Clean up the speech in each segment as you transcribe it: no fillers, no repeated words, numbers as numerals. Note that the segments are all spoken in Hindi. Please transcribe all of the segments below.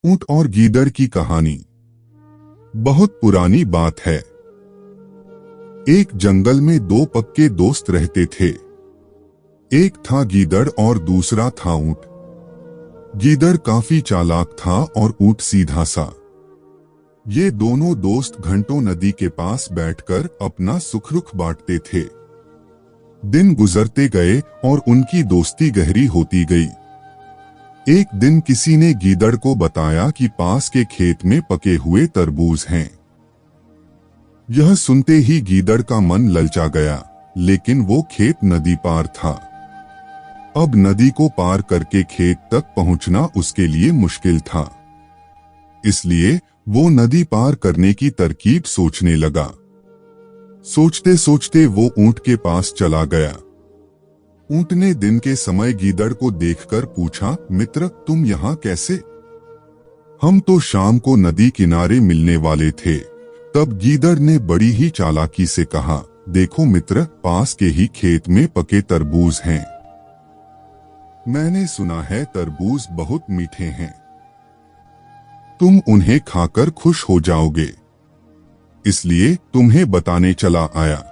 ऊंट और गीदड़ की कहानी बहुत पुरानी बात है। एक जंगल में दो पक्के दोस्त रहते थे। एक था गीदड़ और दूसरा था ऊंट। गीदड़ काफी चालाक था और ऊंट सीधा सा। ये दोनों दोस्त घंटों नदी के पास बैठकर अपना सुख दुख बांटते थे। दिन गुजरते गए और उनकी दोस्ती गहरी होती गई। एक दिन किसी ने गीदड़ को बताया कि पास के खेत में पके हुए तरबूज हैं। यह सुनते ही गीदड़ का मन ललचा गया, लेकिन वो खेत नदी पार था। अब नदी को पार करके खेत तक पहुंचना उसके लिए मुश्किल था। इसलिए वो नदी पार करने की तरकीब सोचने लगा। सोचते सोचते वो ऊंट के पास चला गया। ऊंट ने दिन के समय गीदड़ को देखकर पूछा, मित्र तुम यहाँ कैसे? हम तो शाम को नदी किनारे मिलने वाले थे। तब गीदड़ ने बड़ी ही चालाकी से कहा, देखो मित्र, पास के ही खेत में पके तरबूज हैं। मैंने सुना है तरबूज बहुत मीठे हैं। तुम उन्हें खाकर खुश हो जाओगे, इसलिए तुम्हें बताने चला आया।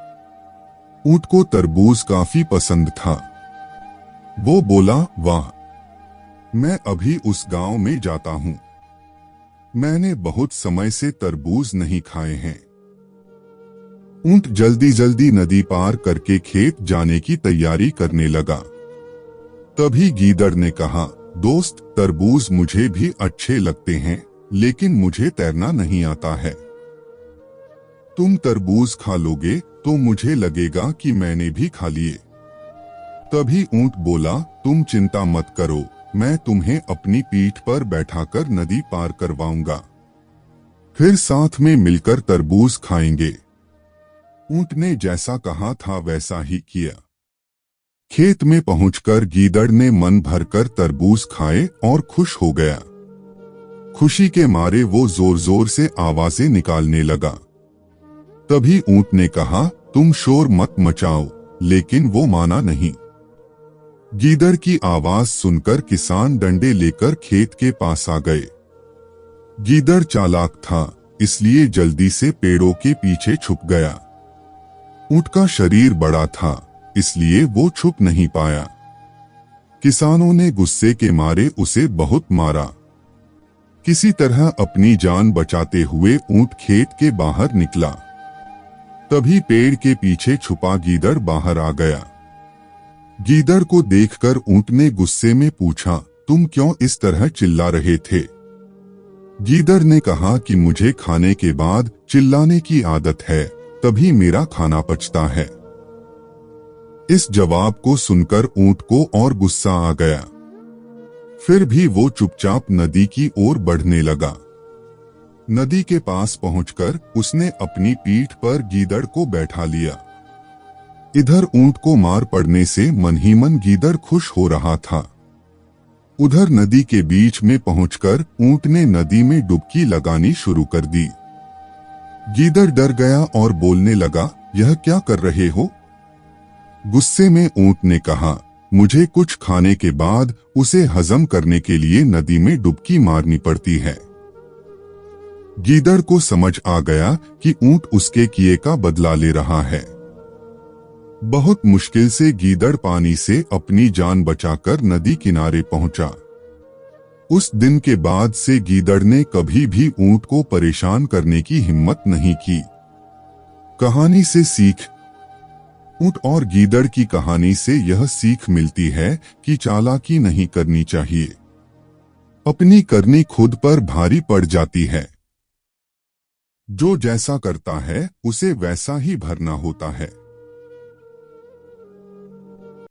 ऊंट को तरबूज काफी पसंद था। वो बोला, वाह, मैं अभी उस गांव में जाता हूं। मैंने बहुत समय से तरबूज नहीं खाए हैं। ऊंट जल्दी जल्दी नदी पार करके खेत जाने की तैयारी करने लगा। तभी गीदड़ ने कहा, दोस्त, तरबूज मुझे भी अच्छे लगते हैं, लेकिन मुझे तैरना नहीं आता है। तुम तरबूज खा लोगे तो मुझे लगेगा कि मैंने भी खा लिए। तभी ऊंट बोला, तुम चिंता मत करो, मैं तुम्हें अपनी पीठ पर बैठाकर नदी पार करवाऊंगा। फिर साथ में मिलकर तरबूज खाएंगे। ऊंट ने जैसा कहा था वैसा ही किया। खेत में पहुंचकर गीदड़ ने मन भरकर तरबूज खाए और खुश हो गया। खुशी के मारे वो जोर जोर से आवाजें निकालने लगा। तभी ऊंट ने कहा, तुम शोर मत मचाओ, लेकिन वो माना नहीं। गीदड़ की आवाज सुनकर किसान डंडे लेकर खेत के पास आ गए। गीदड़ चालाक था, इसलिए जल्दी से पेड़ों के पीछे छुप गया। ऊंट का शरीर बड़ा था, इसलिए वो छुप नहीं पाया। किसानों ने गुस्से के मारे उसे बहुत मारा। किसी तरह अपनी जान बचाते हुए ऊंट खेत के बाहर निकला। तभी पेड़ के पीछे छुपा गीदड़ बाहर आ गया। गीदड़ को देखकर ऊंट ने गुस्से में पूछा, तुम क्यों इस तरह चिल्ला रहे थे? गीदड़ ने कहा कि मुझे खाने के बाद चिल्लाने की आदत है, तभी मेरा खाना पचता है। इस जवाब को सुनकर ऊंट को और गुस्सा आ गया। फिर भी वो चुपचाप नदी की ओर बढ़ने लगा। नदी के पास पहुंचकर उसने अपनी पीठ पर गीदड़ को बैठा लिया। इधर ऊंट को मार पड़ने से मन ही मन गीदड़ खुश हो रहा था। उधर नदी के बीच में पहुंचकर ऊंट ने नदी में डुबकी लगानी शुरू कर दी। गीदड़ डर गया और बोलने लगा, यह क्या कर रहे हो? गुस्से में ऊंट ने कहा, मुझे कुछ खाने के बाद उसे हजम करने के लिए नदी में डुबकी मारनी पड़ती है। गीदड़ को समझ आ गया कि ऊंट उसके किए का बदला ले रहा है। बहुत मुश्किल से गीदड़ पानी से अपनी जान बचाकर नदी किनारे पहुंचा। उस दिन के बाद से गीदड़ ने कभी भी ऊंट को परेशान करने की हिम्मत नहीं की। कहानी से सीख। ऊंट और गीदड़ की कहानी से यह सीख मिलती है कि चालाकी नहीं करनी चाहिए। अपनी करनी खुद पर भारी पड़ जाती है। जो जैसा करता है उसे वैसा ही भरना होता है।